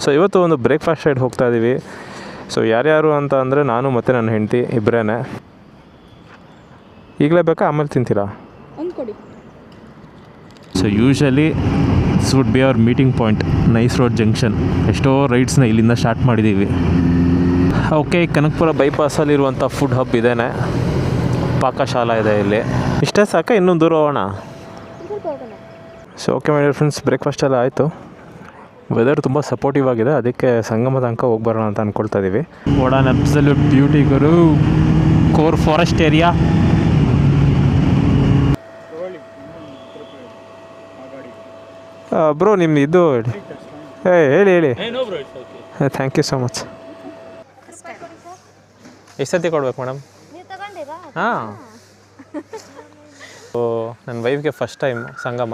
So ಇವತ್ತು ಒಂದು breakfast side ಹೋಗ್ತಾ ಇದ್ದೀವಿ. ಸೊ ಯಾರ್ಯಾರು ಅಂತ ಅಂದರೆ ನಾನು ಮತ್ತು ನನ್ನ ಹೆಂಡತಿ ಇಬ್ಬರೇ. ಈಗಲೇ ಬೇಕಾ ಆಮೇಲೆ ತಿಂತೀರಾ? ಅಂದ್ಕೊಡಿ. So usually this would be our meeting point, nice road junction. ಎಷ್ಟೋ ರೈಡ್ಸ್ನ ಇಲ್ಲಿಂದ ಸ್ಟಾರ್ಟ್ ಮಾಡಿದ್ದೀವಿ. ಓಕೆ, ಕನಕಪುರ ಬೈಪಾಸಲ್ಲಿರುವಂಥ ಫುಡ್ ಹಬ್ ಇದೇನೆ, ಪಾಕಶಾಲಾ ಇದೆ ಇಲ್ಲಿ. ಇಷ್ಟೇ ಸಾಕ, ಇನ್ನೂ ದೂರ ಹೋಗೋಣ? So okay my dear friends, breakfast ಎಲ್ಲ ಆಯಿತು. ವೆದರ್ ತುಂಬ ಸಪೋರ್ಟಿವ್ ಆಗಿದೆ, ಅದಕ್ಕೆ ಸಂಗಮ ತನಕ ಹೋಗಿ ಬರೋಣ ಅಂತ ಅಂದ್ಕೊಳ್ತಾ ಇದ್ದೀವಿ. ವಾಟ್ ಆನ್ ಅಬ್ಸಲ್ಯೂಟ್ ಬ್ಯೂಟಿ ಗುರು, ಕೋರ್ ಫಾರೆಸ್ಟ್ ಏರಿಯಾ. ಬ್ರೋ ನಿಮ್ದು ಇದು ಹೇಳಿ. Thank you so much. ಎಷ್ಟು ಸರ್ತಿ ಕೊಡ್ಬೇಕು ಮೇಡಮ್? ಹಾಂ, ಸೊ ನನ್ನ ವೈಫ್ಗೆ first time Sangama,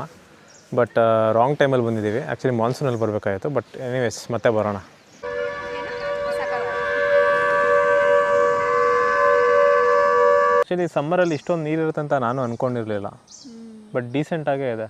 but wrong ಟೈಮಲ್ಲಿ ಬಂದಿದ್ದೀವಿ. ಆ್ಯಕ್ಚುಲಿ ಮಾನ್ಸೂನಲ್ಲಿ ಬರಬೇಕಾಯಿತು, ಬಟ್ ಎನಿವೇಸ್ ಮತ್ತೆ ಬರೋಣ. ಆ್ಯಕ್ಚುಲಿ ಸಮ್ಮರಲ್ಲಿ ಇಷ್ಟೊಂದು ನೀರಿರುತ್ತೆ ಅಂತ ನಾನು ಅಂದ್ಕೊಂಡಿರಲಿಲ್ಲ, ಬಟ್ ಡೀಸೆಂಟಾಗೇ ಇದೆ.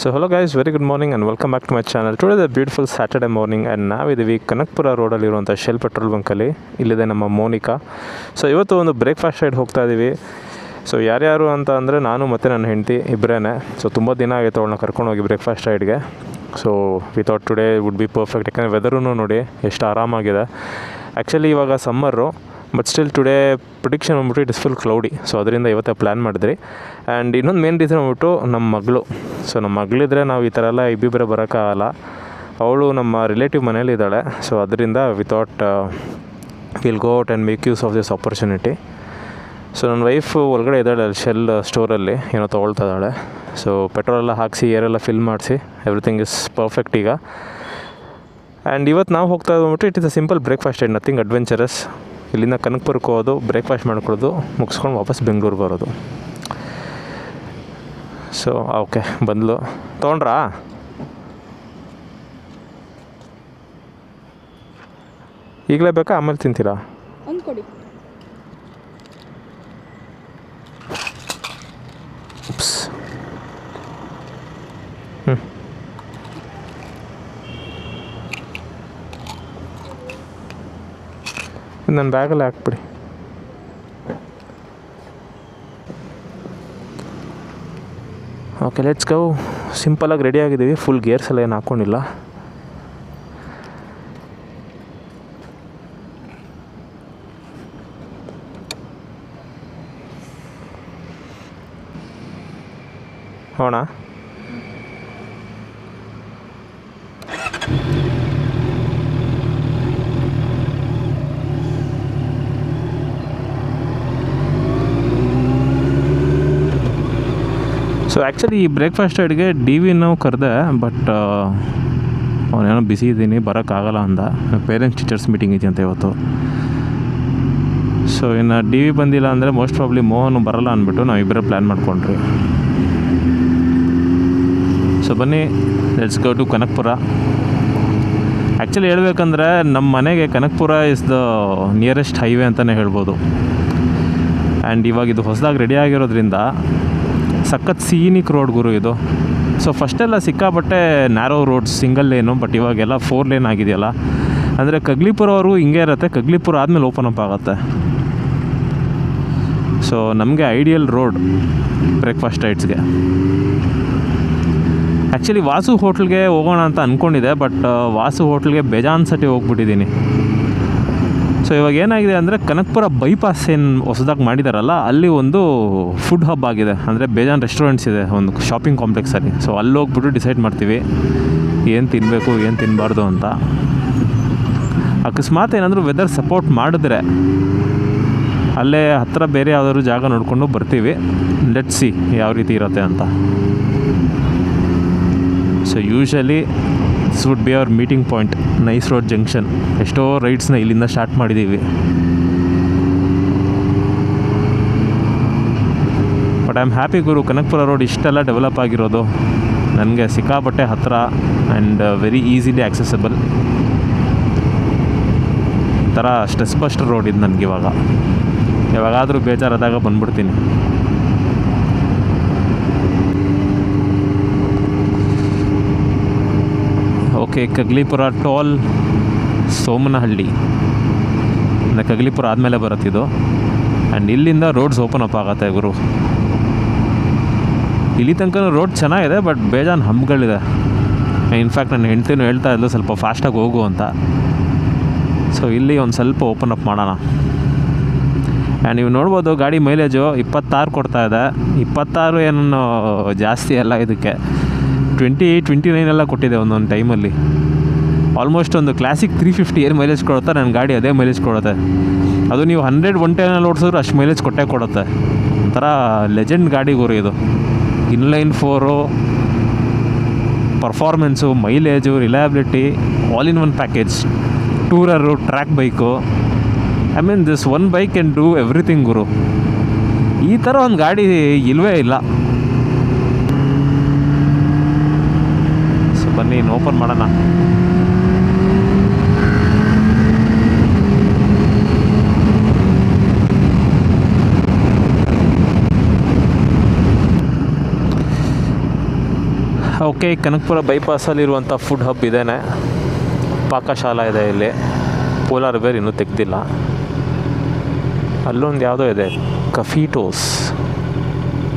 So hello guys, very good morning and welcome back to my channel. Today is a beautiful Saturday morning and ನಾವಿದ್ದೀವಿ ಕನಕಪುರ ರೋಡಲ್ಲಿರುವಂಥ ಶೆಲ್ ಪೆಟ್ರೋಲ್ ಬಂಕಲ್ಲಿ. ಇಲ್ಲಿದೆ ನಮ್ಮ ಮೋನಿಕಾ. ಸೊ ಇವತ್ತು ಒಂದು ಬ್ರೇಕ್ಫಾಸ್ಟ್ ಸೈಡ್ ಹೋಗ್ತಾ ಇದ್ದೀವಿ. ಸೊ ಯಾರ್ಯಾರು ಅಂತ ಅಂದರೆ ನಾನು ಮತ್ತು ನನ್ನ ಹೆಂಡತಿ ಇಬ್ಬರೇ. ಸೊ ತುಂಬ ದಿನ ಆಗಿತ್ತು ಅವಳನ್ನ ಕರ್ಕೊಂಡು ಹೋಗಿ ಬ್ರೇಕ್ಫಾಸ್ಟ್ ಸೈಡ್ಗೆ. So we thought today would be perfect. ಯಾಕಂದರೆ ವೆದರೂ ನೋಡಿ ಎಷ್ಟು ಆರಾಮಾಗಿದೆ. ಆ್ಯಕ್ಚುಲಿ ಇವಾಗ summer, but still today prediction ಬಂದ್ಬಿಟ್ಟು it is full cloudy. So ಅದರಿಂದ ಇವತ್ತೇ ಪ್ಲ್ಯಾನ್ ಮಾಡಿದ್ರಿ. ಆ್ಯಂಡ್ ಇನ್ನೊಂದು ಮೇನ್ ರೀಸನ್ ಬಂದ್ಬಿಟ್ಟು ನಮ್ಮ ಮಗಳು. ಸೊ ನಮ್ಮ ಮಗಳಿದ್ರೆ ನಾವು ಈ ಥರ ಎಲ್ಲ ಇಬ್ಬಿಬ್ಬರೇ ಬರೋಕ್ಕಾಗಲ್ಲ. ಅವಳು ನಮ್ಮ ರಿಲೇಟಿವ್ ಮನೇಲಿದ್ದಾಳೆ. ಸೊ ಅದರಿಂದ we thought will go out and make use of this opportunity. So ನನ್ನ ವೈಫ್ ಒಳಗಡೆ ಇದ್ದಾಳೆ ಅಲ್ಲಿ ಶೆಲ್ ಸ್ಟೋರಲ್ಲಿ, ಏನೋ ತೊಗೊಳ್ತಾ ಇದ್ದಾಳೆ. ಸೊ ಪೆಟ್ರೋಲೆಲ್ಲ ಹಾಕಿಸಿ ಏರೆಲ್ಲ ಫಿಲ್ ಮಾಡಿಸಿ ಎವ್ರಿಥಿಂಗ್ ಇಸ್ ಪರ್ಫೆಕ್ಟ್ ಈಗ. ಆ್ಯಂಡ್ ಇವತ್ತು ನಾವು ಹೋಗ್ತಾ ಇದ್ಬಿಟ್ಟು it is a simple breakfast and nothing adventurous. ಇಲ್ಲಿಂದ ಕನಕಪುರಕ್ಕೆ ಹೋಗೋದು, ಬ್ರೇಕ್ಫಾಸ್ಟ್ ಮಾಡ್ಕೊಳ್ಳೋದು, ಮುಗಿಸ್ಕೊಂಡು ವಾಪಸ್ ಬೆಂಗಳೂರು ಬರೋದು. ಸೊ ಓಕೆ, ಬಂದ್ಲು. ತೊಗೊಂಡ್ರಾ? ಈಗಲೇ ಬೇಕಾ ಆಮೇಲೆ ತಿಂತೀರಾ? ಅಂದ್ಕೊಡಿ. ನನ್ನ ಬ್ಯಾಗಲ್ಲಿ ಹಾಕ್ಬಿಡಿ. Okay, let's go. ಸಿಂಪಲಾಗಿ ರೆಡಿ ಆಗಿದ್ದೀವಿ. ಫುಲ್ ಗೇರ್ಸ್ ಎಲ್ಲ ಏನು ಹಾಕ್ಕೊಂಡಿಲ್ಲ. ಹೋಣ. ಸೊ ಆ್ಯಕ್ಚುಲಿ ಈ ಬ್ರೇಕ್ಫಾಸ್ಟ್ ಸೈಡ್ಗೆ ಡಿ ವಿ ನಾವು ಕರೆದೆ, ಬಟ್ ಅವನೇನೋ ಬಿಸಿ ಇದ್ದೀನಿ ಬರೋಕ್ಕಾಗಲ್ಲ ಅಂದ. ಪೇರೆಂಟ್ಸ್ ಟೀಚರ್ಸ್ ಮೀಟಿಂಗ್ ಇದೆಯಂತ ಇವತ್ತು. ಸೊ ಇನ್ನು ಡಿ ವಿ ಬಂದಿಲ್ಲ ಅಂದರೆ ಮೋಸ್ಟ್ ಪ್ರಾಬ್ಲಿ ಮೋಹನ್ ಬರಲ್ಲ ಅಂದ್ಬಿಟ್ಟು ನಾವಿಬ್ಬರೇ ಪ್ಲ್ಯಾನ್ ಮಾಡ್ಕೊಂಡ್ರಿ. ಸೊ ಬನ್ನಿ, let's go to Kanakapura. Actually ಹೇಳ್ಬೇಕಂದ್ರೆ ನಮ್ಮ ಮನೆಗೆ Kanakapura is the nearest highway ಅಂತಲೇ ಹೇಳ್ಬೋದು. ಆ್ಯಂಡ್ ಇವಾಗ ಇದು ಹೊಸದಾಗಿ ರೆಡಿ ಆಗಿರೋದ್ರಿಂದ ಸಖತ್ ಸೀನಿಕ್ ರೋಡ್ ಗುರು ಇದು. ಸೊ ಫಸ್ಟೆಲ್ಲ ಸಿಕ್ಕಾಪಟ್ಟೆ narrow roads, single lane, but ಇವಾಗೆಲ್ಲ 4 ಲೇನ್ ಆಗಿದೆಯಲ್ಲ. ಅಂದರೆ ಕಗ್ಲಿಪುರವರೆಗೂ ಹಿಂಗೆ ಇರುತ್ತೆ, ಕಗ್ಲಿಪುರ ಆದಮೇಲೆ ಓಪನ್ ಅಪ್ ಆಗುತ್ತೆ. ಸೊ ನಮಗೆ ಐಡಿಯಲ್ ರೋಡ್ ಬ್ರೇಕ್ಫಾಸ್ಟ್ ರೈಡ್ಸ್ಗೆ. ಆ್ಯಕ್ಚುಲಿ ವಾಸು ಹೋಟ್ಲ್ಗೆ ಹೋಗೋಣ ಅಂತ ಅಂದ್ಕೊಂಡಿದ್ದೆ, ಬಟ್ ವಾಸು ಹೋಟ್ಲ್ಗೆ ಬೇಜಾನ್ ಸತಿ ಹೋಗ್ಬಿಟ್ಟಿದ್ದೀನಿ. ಸೊ ಇವಾಗ ಏನಾಗಿದೆ ಅಂದರೆ ಕನಕಪುರ ಬೈಪಾಸ್ ಏನು ಹೊಸದಾಗಿ ಮಾಡಿದಾರಲ್ಲ, ಅಲ್ಲಿ ಒಂದು ಫುಡ್ ಹಬ್ ಆಗಿದೆ. ಅಂದರೆ ಬೇಜಾನ್ ರೆಸ್ಟೋರೆಂಟ್ಸ್ ಇದೆ ಒಂದು ಶಾಪಿಂಗ್ ಕಾಂಪ್ಲೆಕ್ಸಲ್ಲಿ. ಸೊ ಅಲ್ಲಿ ಹೋಗ್ಬಿಟ್ಟು ಡಿಸೈಡ್ ಮಾಡ್ತೀವಿ ಏನು ತಿನ್ನಬೇಕು ಏನು ತಿನ್ನಬಾರ್ದು ಅಂತ. ಅಕಸ್ಮಾತ್ ಏನಾದರೂ ವೆದರ್ ಸಪೋರ್ಟ್ ಮಾಡಿದ್ರೆ ಅಲ್ಲೇ ಹತ್ತಿರ ಬೇರೆ ಯಾವುದಾದ್ರು ಜಾಗ ನೋಡಿಕೊಂಡು ಬರ್ತೀವಿ. ಲೆಟ್ಸ್ ಸಿ ಯಾವ ರೀತಿ ಇರುತ್ತೆ ಅಂತ. So usually this would be our meeting point, nice road junction. ಎಷ್ಟೋ ರೈಡ್ಸ್ನ ಇಲ್ಲಿಂದ ಸ್ಟಾರ್ಟ್ ಮಾಡಿದ್ದೀವಿ. But I am happy Guru, Kanakapura road ಇಷ್ಟೆಲ್ಲ ಡೆವಲಪ್ ಆಗಿರೋದು ನನಗೆ ಸಿಕ್ಕಾಪಟ್ಟೆ ಹತ್ತಿರ ಆ್ಯಂಡ್ ವೆರಿ ಈಸಿಲಿ ಆಕ್ಸೆಸಬಲ್. ಒಂಥರ ಸ್ಟ್ರೆಸ್ ಬಸ್ಟರ್ ರೋಡ್ ಇದು ನನಗೆ. ಯಾವಾಗಾದರೂ ಬೇಜಾರಾದಾಗ ಬಂದ್ಬಿಡ್ತೀನಿ. ಓಕೆ, ಕಗ್ಲಿಪುರ ಟೋಲ್ ಸೋಮನಹಳ್ಳಿ, ಅಂದರೆ ಕಗ್ಲಿಪುರ ಆದಮೇಲೆ ಬರುತ್ತಿದ್ದು. ಆ್ಯಂಡ್ ಇಲ್ಲಿಂದ ರೋಡ್ಸ್ ಓಪನ್ ಅಪ್ ಆಗುತ್ತೆ ಗುರು. ಇಲ್ಲಿ ತನಕ ರೋಡ್ ಚೆನ್ನಾಗಿದೆ, ಬಟ್ ಬೇಜಾನ್ ಹಂಪ್ಗಳಿದೆ. ಇನ್ಫ್ಯಾಕ್ಟ್ ನನ್ನ ಹೆಂಡ್ತಿನೂ ಹೇಳ್ತಾ ಇದ್ಲು ಸ್ವಲ್ಪ ಫಾಸ್ಟಾಗಿ ಹೋಗು ಅಂತ. ಸೊ ಇಲ್ಲಿ ಒಂದು ಸ್ವಲ್ಪ ಓಪನ್ ಅಪ್ ಮಾಡೋಣ. ಆ್ಯಂಡ್ ನೀವು ನೋಡ್ಬೋದು ಗಾಡಿ ಮೈಲೇಜು 26 ಕೊಡ್ತಾ ಇದೆ. 26 ಏನು ಜಾಸ್ತಿ ಅಲ್ಲ, ಇದಕ್ಕೆ 28-29 ಎಲ್ಲ ಕೊಟ್ಟಿದೆ ಒಂದೊಂದು ಟೈಮಲ್ಲಿ. ಆಲ್ಮೋಸ್ಟ್ ಒಂದು ಕ್ಲಾಸಿಕ್ 350 ಏನು ಮೈಲೇಜ್ ಕೊಡುತ್ತೆ, ನನ್ನ ಗಾಡಿ ಅದೇ ಮೈಲೇಜ್ ಕೊಡುತ್ತೆ. ಅದು ನೀವು 100-110 ಓಡಿಸಿದ್ರು ಅಷ್ಟು ಮೈಲೇಜ್ ಕೊಟ್ಟೇ ಕೊಡುತ್ತೆ. ಒಂಥರ ಲೆಜೆಂಡ್ ಗಾಡಿ ಗುರು ಇದು. Inline 4, performance, mileage, reliability, all in one package. Tourer, track bike, I mean this one bike can do everything ಗುರು. ಈ ಥರ ಒಂದು ಗಾಡಿ ಇಲ್ಲವೇ ಇಲ್ಲ. ಸೊ ಬನ್ನಿ ಇನ್ನು ಓಪನ್ ಮಾಡೋಣ. ಓಕೆ, ಕನಕಪುರ ಬೈಪಾಸಲ್ಲಿರುವಂಥ ಫುಡ್ ಹಬ್ ಇದೇನೆ. ಪಾಕಶಾಲಾ ಇದೆ ಇಲ್ಲಿ. ಪೋಲಾರ್ ಬೇರ್ ಇನ್ನೂ ತೆಗ್ದಿಲ್ಲ. ಅಲ್ಲೊಂದು ಯಾವುದೋ ಇದೆ, ಕಫೀಟೋಸ್.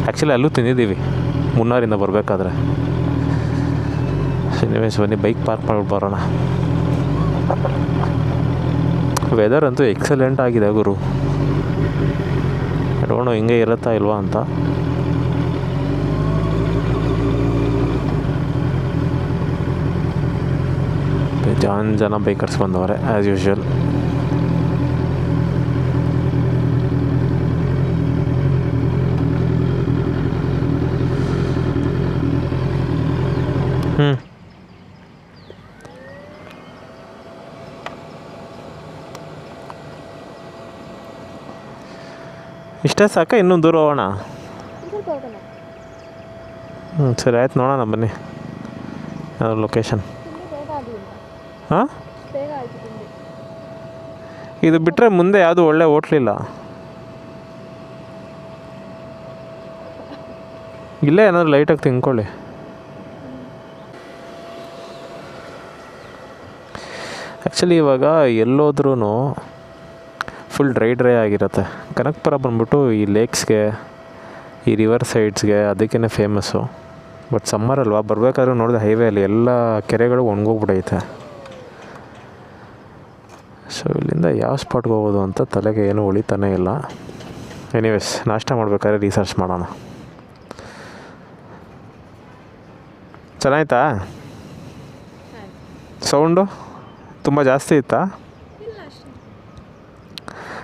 ಆ್ಯಕ್ಚುಲಿ ಅಲ್ಲೂ ತಿಂದಿದ್ದೀವಿ ಮುನ್ನಾರಿಂದ ಬರಬೇಕಾದ್ರೆ. ಎನಿವೇಸ್ ಬನ್ನಿ ಬೈಕ್ ಪಾರ್ಕ್ ಮಾಡ್ಬಿಟ್ಟು ಬರೋಣ. ವೆದರ್ ಅಂತೂ ಎಕ್ಸಲೆಂಟ್ ಆಗಿದೆ ಗುರು. ನೋಡೋಣ ಹಿಂಗೆ ಇರುತ್ತಾ ಇಲ್ವಾ ಅಂತ. ಜನ ಬೈಕರ್ಸ್ ಬಂದವರೆ ಆ್ಯಸ್ ಯೂಶ್ವಲ್. ಇಷ್ಟೇ ಸಾಕ, ಇನ್ನೂ ದೂರ ಹೋಗೋಣ? ಸರಿ ಆಯ್ತು, ನೋಡೋಣ ಬನ್ನಿ ಲೊಕೇಶನ್. ಹಾಂ, ಇದು ಬಿಟ್ಟರೆ ಮುಂದೆ ಯಾವುದು ಒಳ್ಳೆ ಹೋಟ್ಲಿಲ್ಲ. ಇಲ್ಲೇ ಏನಾದರೂ ಲೈಟಾಗಿ ತಿನ್ಕೊಳ್ಳಿ. ಆ್ಯಕ್ಚುಲಿ ಇವಾಗ ಎಲ್ಲೋದ್ರೂ ಫುಲ್ ಡ್ರೈ ಆಗಿರುತ್ತೆ. ಕನಕಪುರ ಬಂದ್ಬಿಟ್ಟು ಈ ಲೇಕ್ಸ್ಗೆ, ಈ ರಿವರ್ ಸೈಡ್ಸ್ಗೆ ಅದಕ್ಕೇ ಫೇಮಸ್ಸು. ಬಟ್ ಸಮ್ಮರ್ ಅಲ್ವಾ, ಬರಬೇಕಾದ್ರೂ ನೋಡಿದೆ ಹೈವೇಲಿ ಎಲ್ಲ ಕೆರೆಗಳು ಒಣಗೋಗ್ಬಿಟ್ಟೈತೆ. ಸೊ ಇಲ್ಲಿಂದ ಯಾವ ಸ್ಪಾಟ್ಗೆ ಹೋಗೋದು ಅಂತ ತಲೆಗೆ ಏನೂ ಉಳಿತಾನೇ ಇಲ್ಲ. ಎನಿವೇಸ್ ನಾಷ್ಟ ಮಾಡಬೇಕಾದ್ರೆ ರಿಸರ್ಚ್ ಮಾಡೋಣ. ಚೆನ್ನಾಯ್ತಾ? ಸೌಂಡು ತುಂಬ ಜಾಸ್ತಿ ಇತ್ತಾ?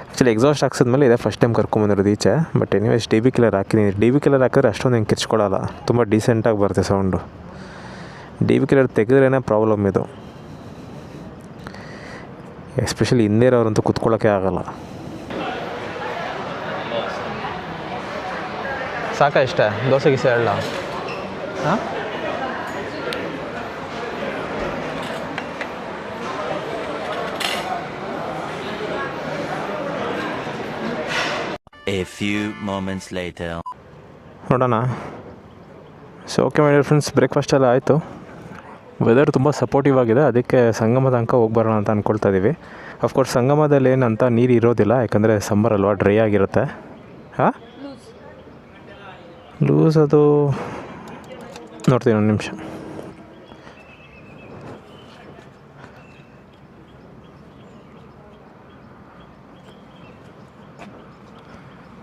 ಆ್ಯಕ್ಚುಲಿ ಎಕ್ಸಾಸ್ಟ್ ಹಾಕ್ಸಿದ್ಮೇಲೆ ಇದೇ ಫಸ್ಟ್ ಟೈಮ್ ಕರ್ಕೊಂಬಂದಿರೋದು ಈಚೆ. But anyways D B killer ಹಾಕಿದ್ದೀನಿ. ಡಿ ಬಿ ಕಿಲ್ಲರ್ ಹಾಕಿದ್ರೆ ಅಷ್ಟೊಂದು ಹೆಂಗೆ ಕಿರ್ಚ್ಕೊಳ್ಳಲ್ಲ, ತುಂಬ ಡೀಸೆಂಟಾಗಿ ಬರುತ್ತೆ ಸೌಂಡು. ಡಿ ಬಿ ಕಿಲ್ಲರ್ ತೆಗೆದ್ರೇ ಪ್ರಾಬ್ಲಮ್ ಇದು. ಎಸ್ಪೆಷಲಿ ಹಿಂದೆ ಇರೋರಂತೂ ಕುತ್ಕೊಳ್ಳೋಕ್ಕೆ ಆಗಲ್ಲ. ಸಾಕಾ ಇಷ್ಟ? ದೋಸೆ ಗೀಸೆ ಹೇಳ? ಹಾಂ, A few moments later. ನೋಡೋಣ. So okay my dear friends, breakfast ಎಲ್ಲ ಆಯಿತು. ವೆದರ್ ತುಂಬ ಸಪೋರ್ಟಿವ್ ಆಗಿದೆ, ಅದಕ್ಕೆ ಸಂಗಮ ತನಕ ಹೋಗಿ ಬರೋಣ ಅಂತ ಅಂದ್ಕೊಳ್ತಾ ಇದ್ದೀವಿ. ಅಫ್ಕೋರ್ಸ್ ಸಂಗಮದಲ್ಲಿ ಏನಂತ ನೀರು ಇರೋದಿಲ್ಲ, ಯಾಕಂದರೆ ಸಮ್ಮರ್ ಅಲ್ವಾ, ಡ್ರೈ ಆಗಿರುತ್ತೆ. ಹಾಂ, ಲೂಸ್ ಅದು ನೋಡ್ತೀನಿ ಒಂದು ನಿಮಿಷ.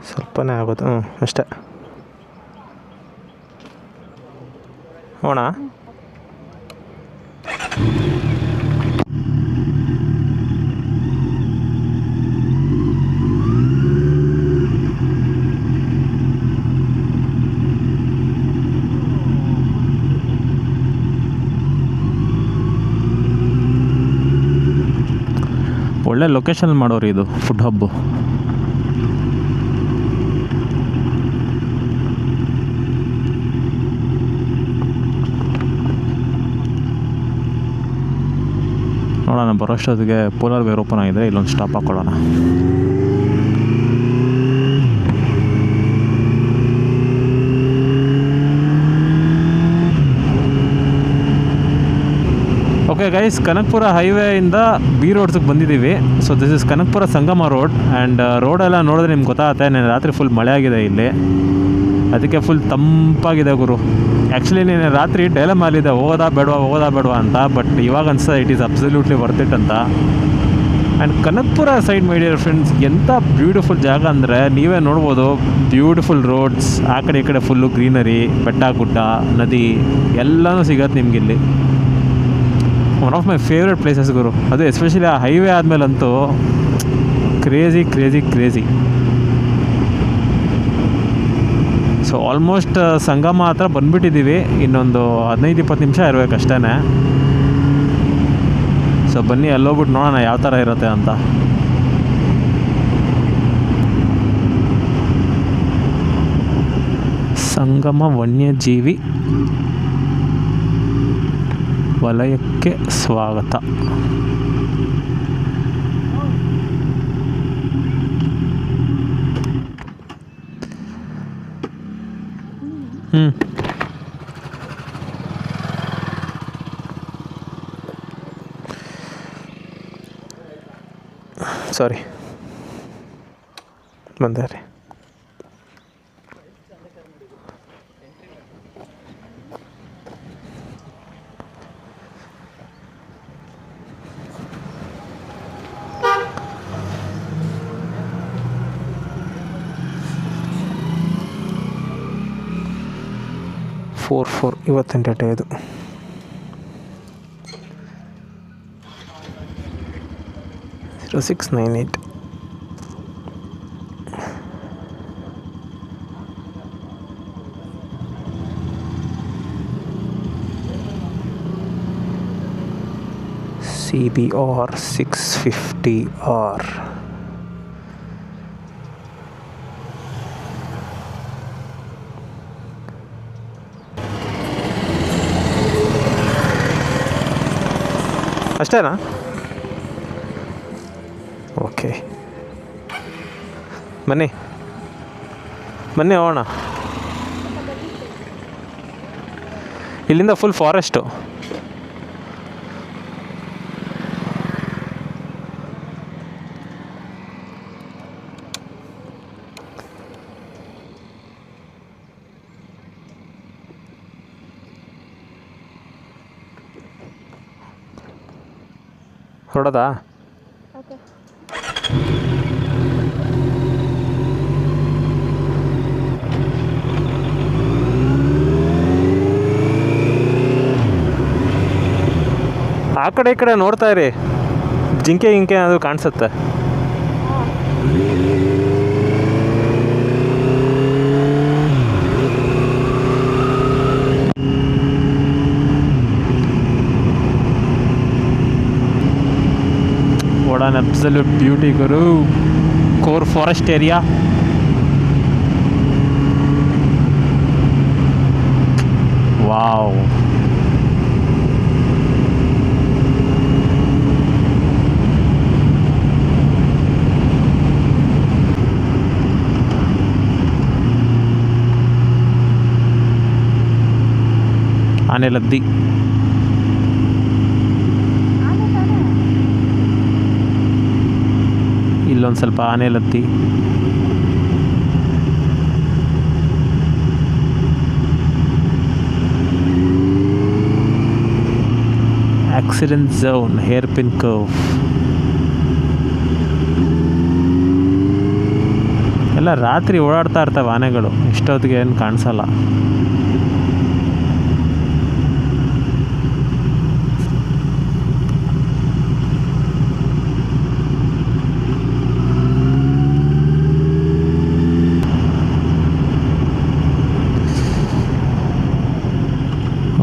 ಸ್ವಲ್ಪನೇ ಆಗೋದು, ಅಷ್ಟೇ. ಹೋಣ ಒಳ್ಳೆ ಲೊಕೇಶನ್ ಮಾಡೋರು ಇದು ಫುಡ್ ಹಬ್ಬು. ನೋಡೋಣ, ಬರೋಷ್ಟೊತ್ತಿಗೆ ಪೋಲಾರ್ ಬೇರ್ ಓಪನ್ ಆಗಿದೆ, ಇಲ್ಲೊಂದು ಸ್ಟಾಪ್ ಹಾಕ್ಕೊಳ್ಳೋಣ. ಓಕೆ ಗೈಸ್, ಕನಕಪುರ ಹೈವೇಯಿಂದ ಬಿ ರೋಡ್ಸಿಗೆ ಬಂದಿದ್ದೀವಿ. So this is Kanakapura Sangama road. And ರೋಡೆಲ್ಲ ನೋಡಿದ್ರೆ ನಿಮ್ಗೆ ಗೊತ್ತಾಗುತ್ತೆ, ನಾನು ರಾತ್ರಿ ಫುಲ್ ಮಳೆ ಆಗಿದೆ ಇಲ್ಲಿ, ಅದಕ್ಕೆ ಫುಲ್ ತಂಪಾಗಿದೆ ಗುರು. ಆ್ಯಕ್ಚುಲಿ ನೀನು ರಾತ್ರಿ ಡೈಲಮ್ ಅಲ್ಲಿದೆ, ಹೋಗೋದಾ ಬೇಡವಾ ಅಂತ. ಬಟ್ ಇವಾಗ ಅನ್ಸ್ತದೆ it is absolutely worth it ಅಂತ. And Kanakapura side my dear friends, ಎಂಥ ಬ್ಯೂಟಿಫುಲ್ ಜಾಗ ಅಂದರೆ ನೀವೇ ನೋಡ್ಬೋದು. ಬ್ಯೂಟಿಫುಲ್ ರೋಡ್ಸ್, ಆ ಕಡೆ ಈ ಕಡೆ ಫುಲ್ಲು ಗ್ರೀನರಿ, ಬೆಟ್ಟ ಗುಡ್ಡ, ನದಿ ಎಲ್ಲನೂ ಸಿಗತ್ತೆ ನಿಮಗಿಲ್ಲಿ. One of my favourite places ಗುರು. ಅದು ಎಸ್ಪೆಷಲಿ ಆ ಹೈವೇ ಆದಮೇಲಂತೂ ಕ್ರೇಜಿ. ಸೊ ಆಲ್ಮೋಸ್ಟ್ ಸಂಗಮ ಹತ್ರ ಬಂದುಬಿಟ್ಟಿದ್ದೀವಿ. ಇನ್ನೊಂದು 15-20 ನಿಮಿಷ ಇರಬೇಕಷ್ಟೇ. ಸೊ ಬನ್ನಿ ಅಲ್ಲೋಗ್ಬಿಟ್ಟು ನೋಡೋಣ ಯಾವ ಥರ ಇರುತ್ತೆ ಅಂತ. ಸಂಗಮ ವನ್ಯಜೀವಿ ವಲಯಕ್ಕೆ ಸ್ವಾಗತ. ಸಾರಿ ಬಂದೆ ರೀ. ಇವತ್ತಿನ ಡೇಟೆ ಇದು. (0698) CBR 650R. ಅಷ್ಟೇನಾ? ಓಕೆ, ಬನ್ನಿ ಹೋಗೋಣ. ಇಲ್ಲಿಂದ ಫುಲ್ ಫಾರೆಸ್ಟು. ಹೊಡೋದಾ? ಆ ಕಡೆ ಈ ಕಡೆ ನೋಡ್ತಾ ಇರಿ, ಜಿಂಕೆ ಅದು ಕಾಣಿಸುತ್ತೆ. What an absolute beauty, Guru. Core forest area. Wow. ಆನೆಲದ್ದಿ. ಇಲ್ಲೊಂದು ಸ್ವಲ್ಪ ಆನೆಲದ್ದಿ. Accident zone, hair pin curve. ಎಲ್ಲ ರಾತ್ರಿ ಓಡಾಡ್ತಾ ಇರ್ತವೆ ಆನೆಗಳು, ಇಷ್ಟೊತ್ತಿಗೆ ಏನು ಕಾಣಿಸಲ್ಲ.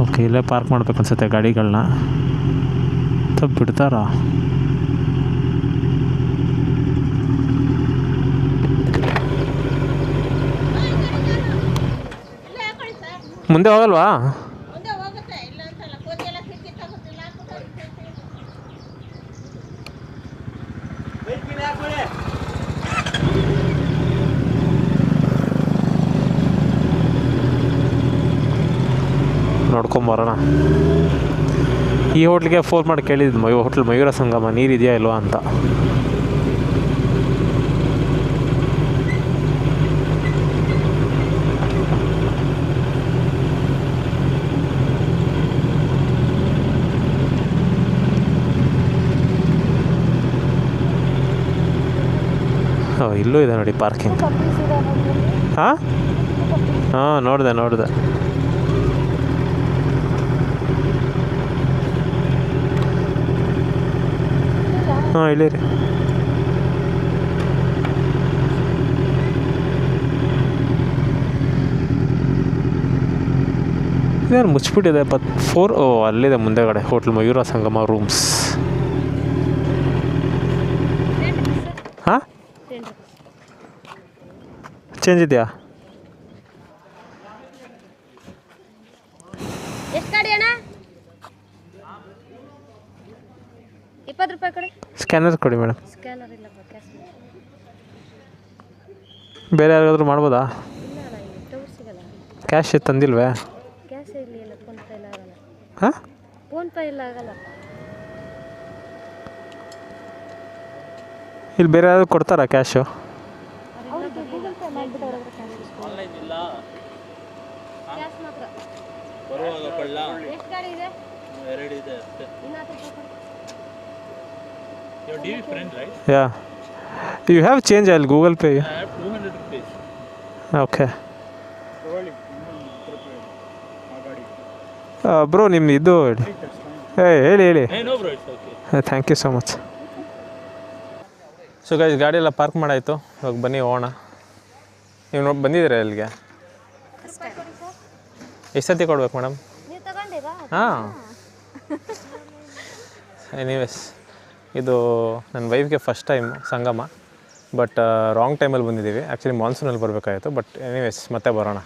ಓಕೆ, ಇಲ್ಲೇ ಪಾರ್ಕ್ ಮಾಡ್ಬೇಕು ಅನ್ಸುತ್ತೆ ಗಾಡಿಗಳನ್ನ. ಬಿಡ್ತಾರಾ? ಮುಂದೆ ಹೋಗಲ್ವಾ? ನೋಡ್ಕೊಂಬರೋಣ. ಈ ಹೋಟ್ಲಿಗೆ ಫೋನ್ ಮಾಡಿ ಕೇಳಿದ್ದು ಹೋಟ್ಲ್ ಮಯೂರ ಸಂಗಮ ನೀರಿದೆಯಾ ಇಲ್ವಾ ಅಂತ. ಇಲ್ಲೂ ಇದೆ ನೋಡಿ ಪಾರ್ಕಿಂಗ್. ಹಾಂ ಹಾಂ ನೋಡಿದೆ ಹಾಂ ಇಲ್ಲೀರಿ. ಇದೇನು ಮುಚ್ಚಿಬಿಟ್ಟಿದೆ 4. ಅಲ್ಲಿದೆ ಮುಂದೆಗಡೆ ಹೋಟ್ಲ್ ಮಯೂರ ಸಂಗಮ ರೂಮ್ಸ್. ಹಾಂ ಚೇಂಜ್ ಇದೆಯಾ? ಎಷ್ಟು ಗಾಡಿ ಅಣ್ಣ? 20 ರೂಪಾಯಿ ಕೊಡಿ. ಸ್ಕ್ಯಾನರ್ ಕೊಡಿ ಮೇಡಮ್. ಸ್ಕ್ಯಾನರ್ ಇಲ್ಲ, ಕ್ಯಾಶ್. ಬೇರೆ ಯಾರಿಗಾದ್ರೂ ಮಾಡ್ಬೋದಾ? ಇಲ್ಲ ಅಣ್ಣ, ಇಲ್ಲಿ ಟವರ್ ಸಿಗಲ್ಲ. ಕ್ಯಾಶ್ ತಂದಿಲ್ವೇ? ಕ್ಯಾಶ್ ಇಲ್ಲಿ ಇಲ್ಲ, ಫೋನ್ ಪೇ ಇಲ್ಲ ಆಗಲ್ಲ. ಹಾಂ ಫೋನ್ ಪೇ ಇಲ್ಲ ಆಗಲ್ಲ. ಇಲ್ಲಿ ಬೇರೆ ಯಾರಾದ್ರು ಕೊಡ್ತಾರಾ ಕ್ಯಾಶು? ಗೂಗಲ್ ಪೇ ಮಾಡಿಬಿಟ್ಟು ಅವ್ರ ಹತ್ರ ಆನ್ಲೈನ್ ಇಲ್ಲ, ಕ್ಯಾಶ್ ಮಾತ್ರ. ಬರುವಾಗ ಕೊಳ್ಳ ಎಷ್ಟು ಗಾಡಿ ಇದೆ? 2 ಇದೆ ಅಷ್ಟೇ. ಇನ್ನು 10 ರೂಪಾಯಿ ಕೊಡಿ. Your DV friend, right? Yeah you have change ಅಲ್ಲಿ Google Pay. I have 200 rupees. Okay ತಗೊಳ್ಳಿ, ಆ ಗಾಡಿ. ಬ್ರೋ ನಿಮ್ಮ ಇದು ಹೇಳಿ Hey, no bro, it's okay. Thank you so much. So guys ಗಾಡಿ ಎಲ್ಲ ಪಾರ್ಕ್ ಮಾಡಾಯಿತು. ಇವಾಗ ಬನ್ನಿ ಹೋಗೋಣ. ನೀವು ಬಂದಿದ್ದೀರಾ ಇಲ್ಲಿಗೆ? ಎಷ್ಟು ಸತಿ ಕೊಡ್ಬೇಕು ಮೇಡಮ್? ನೀವು ತಗೊಂಡಿರಾ? ಹಾಂ ಎನಿವೇಸ್ ಇದು ನನ್ನ ವೈಫ್ಗೆ first time Sangama, but wrong ಟೈಮಲ್ಲಿ ಬಂದಿದ್ದೀವಿ. ಆ್ಯಕ್ಚುಲಿ ಮಾನ್ಸೂನಲ್ಲಿ ಬರಬೇಕಾಯಿತು, ಬಟ್ ಎನಿವೇಸ್ ಮತ್ತೆ ಬರೋಣ.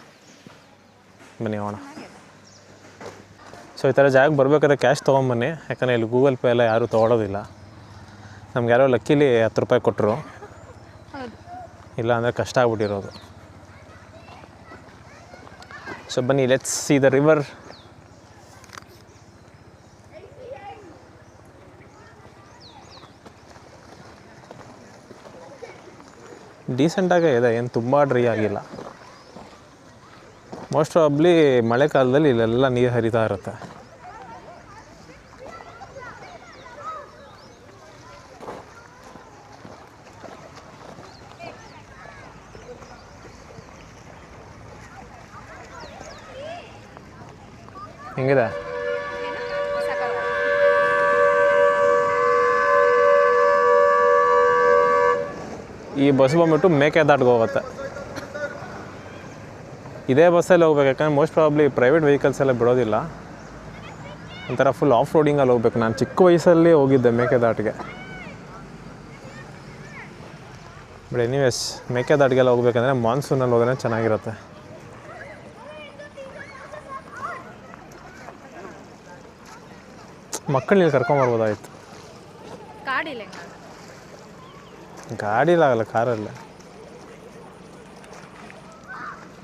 ಬನ್ನಿ ಹೋಗೋಣ. ಸೊ ಈ ಥರ ಜಾಗಕ್ಕೆ ಬರಬೇಕಾದ್ರೆ ಕ್ಯಾಶ್ ತೊಗೊಂಬನ್ನಿ, ಯಾಕಂದರೆ ಇಲ್ಲಿ ಗೂಗಲ್ ಪೇ ಎಲ್ಲ ಯಾರೂ ತೊಗೊಳೋದಿಲ್ಲ. ನಮ್ಗೆ ಯಾರೋ ಲಕ್ಕಿಲಿ 10 ರೂಪಾಯಿ ಕೊಟ್ಟರು, ಇಲ್ಲ ಅಂದರೆ ಕಷ್ಟ ಆಗ್ಬಿಟ್ಟಿರೋದು. ಸೊ ಬನ್ನಿ, ಲೆಟ್ಸ್ ಸಿ ದ ರಿವರ್. ಡೀಸೆಂಟಾಗೇ ಇದೆ, ಏನು ತುಂಬ ಡ್ರೈ ಆಗಿಲ್ಲ. ಮೋಸ್ಟ್ ಪ್ರಾಬ್ಲಿ ಮಳೆಗಾಲದಲ್ಲಿ ಇಲ್ಲೆಲ್ಲ ನೀರು ಹರಿತಾ ಇರುತ್ತೆ. ಹೆಂಗಿದೆ? ಈ ಬಸ್ ಬಂದ್ಬಿಟ್ಟು ಮೇಕೆದಾಟ್ಗೆ ಹೋಗುತ್ತೆ. ಇದೇ ಬಸ್ಸಲ್ಲಿ ಹೋಗ್ಬೇಕು, ಯಾಕಂದರೆ ಮೋಸ್ಟ್ ಪ್ರಾಬ್ಲಿ ಪ್ರೈವೇಟ್ ವೆಹಿಕಲ್ಸ್ ಎಲ್ಲ ಬಿಡೋದಿಲ್ಲ. ಒಂಥರ ಫುಲ್ ಆಫ್ ರೋಡಿಂಗಲ್ಲಿ ಹೋಗ್ಬೇಕು. ನಾನು ಚಿಕ್ಕ ವಯಸ್ಸಲ್ಲಿ ಹೋಗಿದ್ದೆ ಮೇಕೆದಾಟಿಗೆ. ಬಟ್ ಎನಿವೇಸ್ ಮೇಕೆದಾಟಿಗೆಲ್ಲ ಹೋಗ್ಬೇಕಂದ್ರೆ ಮಾನ್ಸೂನಲ್ಲಿ ಹೋದ್ರೆ ಚೆನ್ನಾಗಿರುತ್ತೆ. ಮಕ್ಕಳನ್ನ ಕರ್ಕೊಂಬರ್ಬೋದಾಯ್ತು. ಗಾಡಿಲಾಗಲ್ಲ, ಕಾರಲ್ಲ.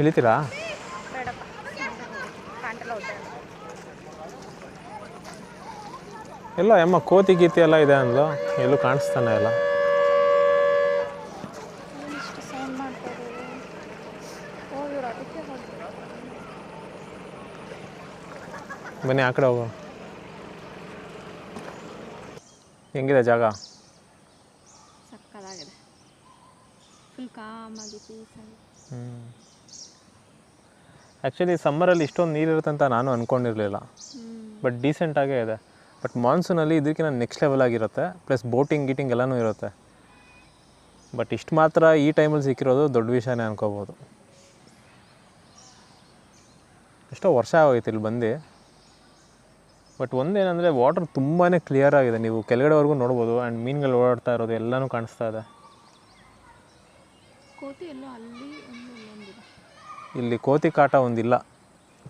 ಇಳಿತೀರಾ? ಎಲ್ಲೋ ಅಮ್ಮ ಕೋತಿ ಗೀತಿ ಎಲ್ಲ ಇದೆ ಅಂದ್ಲು, ಎಲ್ಲೂ ಕಾಣಿಸ್ತಾನೆ ಇಲ್ಲ. ಬನ್ನಿ ಆ ಕಡೆ ಹೋಗೋ. ಹೆಂಗಿದೆ ಜಾಗ? ಸಕ್ಕತ್ತಾಗಿದೆ, ಫುಲ್ ಕಾಮಾಗಿ ಪೀಸಾಗಿ. ಆ್ಯಕ್ಚುಲಿ ಸಮ್ಮರಲ್ಲಿ ಇಷ್ಟೊಂದು ನೀರಿರುತ್ತೆ ಅಂತ ನಾನು ಅಂದ್ಕೊಂಡಿರಲಿಲ್ಲ, ಬಟ್ ಡೀಸೆಂಟಾಗೇ ಇದೆ. ಬಟ್ ಮಾನ್ಸೂನಲ್ಲಿ ಇದಕ್ಕಿಂತ ನೆಕ್ಸ್ಟ್ ಲೆವೆಲ್ ಆಗಿರುತ್ತೆ, ಪ್ಲಸ್ ಬೋಟಿಂಗ್ ಗೀಟಿಂಗ್ ಎಲ್ಲನೂ ಇರುತ್ತೆ. ಬಟ್ ಇಷ್ಟು ಮಾತ್ರ ಈ ಟೈಮಲ್ಲಿ ಸಿಕ್ಕಿರೋದು ದೊಡ್ಡ ವಿಷಯನೇ ಅನ್ಕೋಬೋದು. ಎಷ್ಟೋ ವರ್ಷ ಆಗೋಯ್ತು ಇಲ್ಲಿ ಬಂದು. ಬಟ್ ಒಂದೇನೆಂದರೆ ವಾಟರ್ ತುಂಬಾ ಕ್ಲಿಯರ್ ಆಗಿದೆ, ನೀವು ಕೆಳಗಡೆವರೆಗೂ ನೋಡ್ಬೋದು. ಆ್ಯಂಡ್ ಮೀನುಗಳು ಓಡಾಡ್ತಾ ಇರೋದು ಎಲ್ಲನೂ ಕಾಣಿಸ್ತಾ ಇದೆ. ಇಲ್ಲಿ ಕೋತಿ ಕಾಟ ಒಂದಿಲ್ಲ,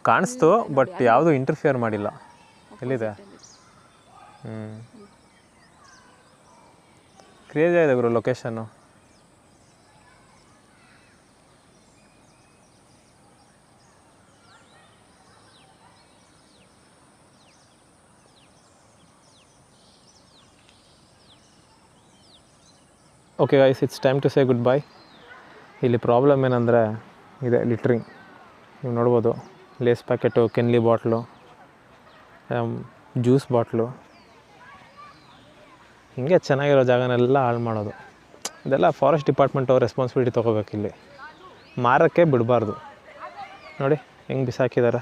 ಕಾಣಿಸ್ತು, ಬಟ್ ಯಾವುದೂ ಇಂಟರ್ಫಿಯರ್ ಮಾಡಿಲ್ಲ. ಎಲ್ಲಿದೆ? ಕ್ರೇಜಿ ಆಗಿದೆ ಗುರು location. Okay guys, it's time to say good bye. ಇಲ್ಲಿ ಪ್ರಾಬ್ಲಮ್ ಏನಂದರೆ ಇದೆ ಲಿಟ್ರಿಂಗ್. ನೀವು ನೋಡ್ಬೋದು, Lay's packet, Kinley bottle, juice bottle, ಹಿಂಗೆ ಚೆನ್ನಾಗಿರೋ ಜಾಗನೆಲ್ಲ ಹಾಳು ಮಾಡೋದು. ಇದೆಲ್ಲ ಫಾರೆಸ್ಟ್ ಡಿಪಾರ್ಟ್ಮೆಂಟ್ ಅವ್ರ ರೆಸ್ಪಾನ್ಸಿಬಿಲಿಟಿ ತೊಗೋಬೇಕಿಲ್ಲಿ. ಮಾರೋಕ್ಕೆ ಬಿಡಬಾರ್ದು. ನೋಡಿ ಹೆಂಗೆ ಬಿಸಾಕಿದ್ದಾರೆ.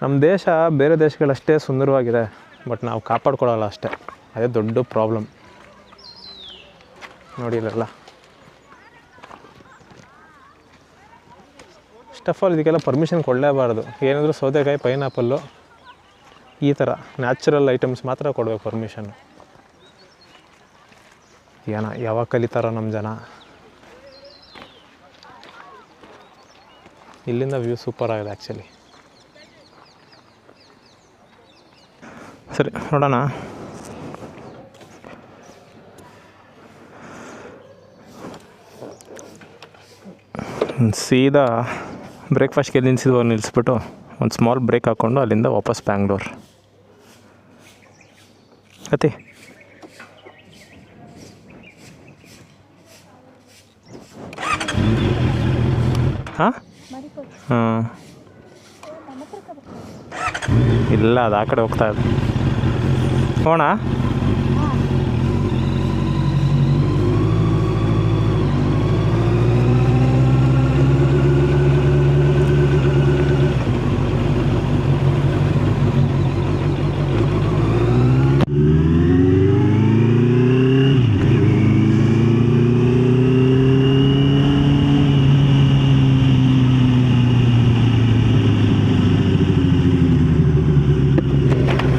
ನಮ್ಮ ದೇಶ ಬೇರೆ ದೇಶಗಳಷ್ಟೇ ಸುಂದರವಾಗಿದೆ, ಬಟ್ ನಾವು ಕಾಪಾಡ್ಕೊಳ್ಳಲ್ಲ ಅಷ್ಟೇ. ಅದೇ ದೊಡ್ಡ ಪ್ರಾಬ್ಲಮ್. ನೋಡಿ ಇಲ್ಲೆಲ್ಲ ಸ್ಟಫಲ್ಲಿ ಇದಕ್ಕೆಲ್ಲ ಪರ್ಮಿಷನ್ ಕೊಡಲೇಬಾರ್ದು. ಏನಾದರೂ ಸೌತೆಕಾಯಿ, ಪೈನಾಪಲ್ಲು ಈ ಥರ ನ್ಯಾಚುರಲ್ ಐಟಮ್ಸ್ ಮಾತ್ರ ಕೊಡಬೇಕು ಪರ್ಮಿಷನ್ನು. ಯಾವಾಗ ಕಲಿತಾರೋ ನಮ್ಮ ಜನ. ಇಲ್ಲಿಂದ ವ್ಯೂ ಸೂಪರ್ ಆಗಿದೆ ಆ್ಯಕ್ಚುಲಿ. ಸರಿ ನೋಡೋಣ. ಸೀದಾ ಬ್ರೇಕ್ಫಾಸ್ಟ್ಗೆ ನಿಲ್ಲಿಸ್ಬಿಟ್ಟು ಒಂದು ಸ್ಮಾಲ್ ಬ್ರೇಕ್ ಹಾಕ್ಕೊಂಡು ಅಲ್ಲಿಂದ ವಾಪಸ್ ಬ್ಯಾಂಗ್ಳೂರ್. ಅತಿ ಹಾಂ ಹಾಂ ಇಲ್ಲ, ಅದು ಆ ಕಡೆ ಹೋಗ್ತಾ ಇದೆ. ಹೋಣ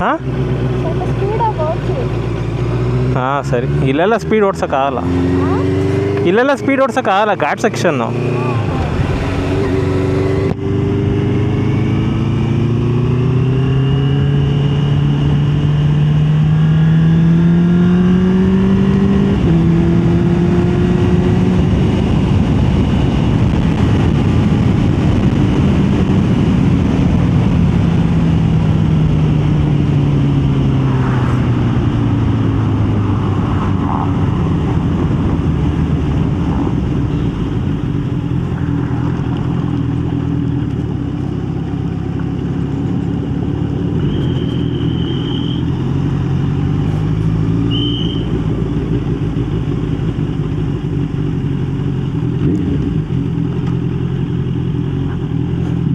ಹಾಂ ಹಾಂ ಸರಿ. ಇಲ್ಲೆಲ್ಲ ಸ್ಪೀಡ್ ಓಡ್ಸೋಕ್ಕಾಗಲ್ಲ, ಇಲ್ಲೆಲ್ಲ ಸ್ಪೀಡ್ ಓಡ್ಸೋಕ್ಕಾಗಲ್ಲ, ghat section.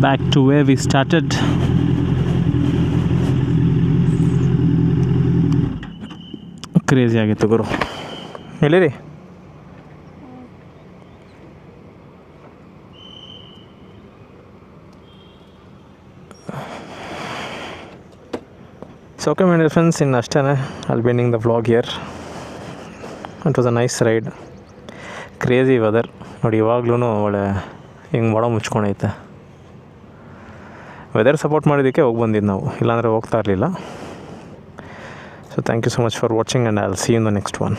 Back to where we started. Crazy ಆಗಿತ್ತು ಗುರು. ಎಲ್ಲಿರಿ? So okay my dear friends, in ಅಷ್ಟೇ I'll be ending the vlog here. It was a nice ride. Crazy weather ನೋಡಿ, ಇವಾಗ್ಲೂ ಒಳ್ಳೆ ಹಿಂಗೆ ಮೋಡ ಮುಚ್ಕೊಂಡೈತೆ. ವೆದರ್ ಸಪೋರ್ಟ್ ಮಾಡಿದ್ದಕ್ಕೆ ಹೋಗಿ ಬಂದಿದ್ದು ನಾವು, ಇಲ್ಲಾಂದರೆ ಹೋಗ್ತಾ ಇರಲಿಲ್ಲ. So thank you so much for watching and I will see you in the next one.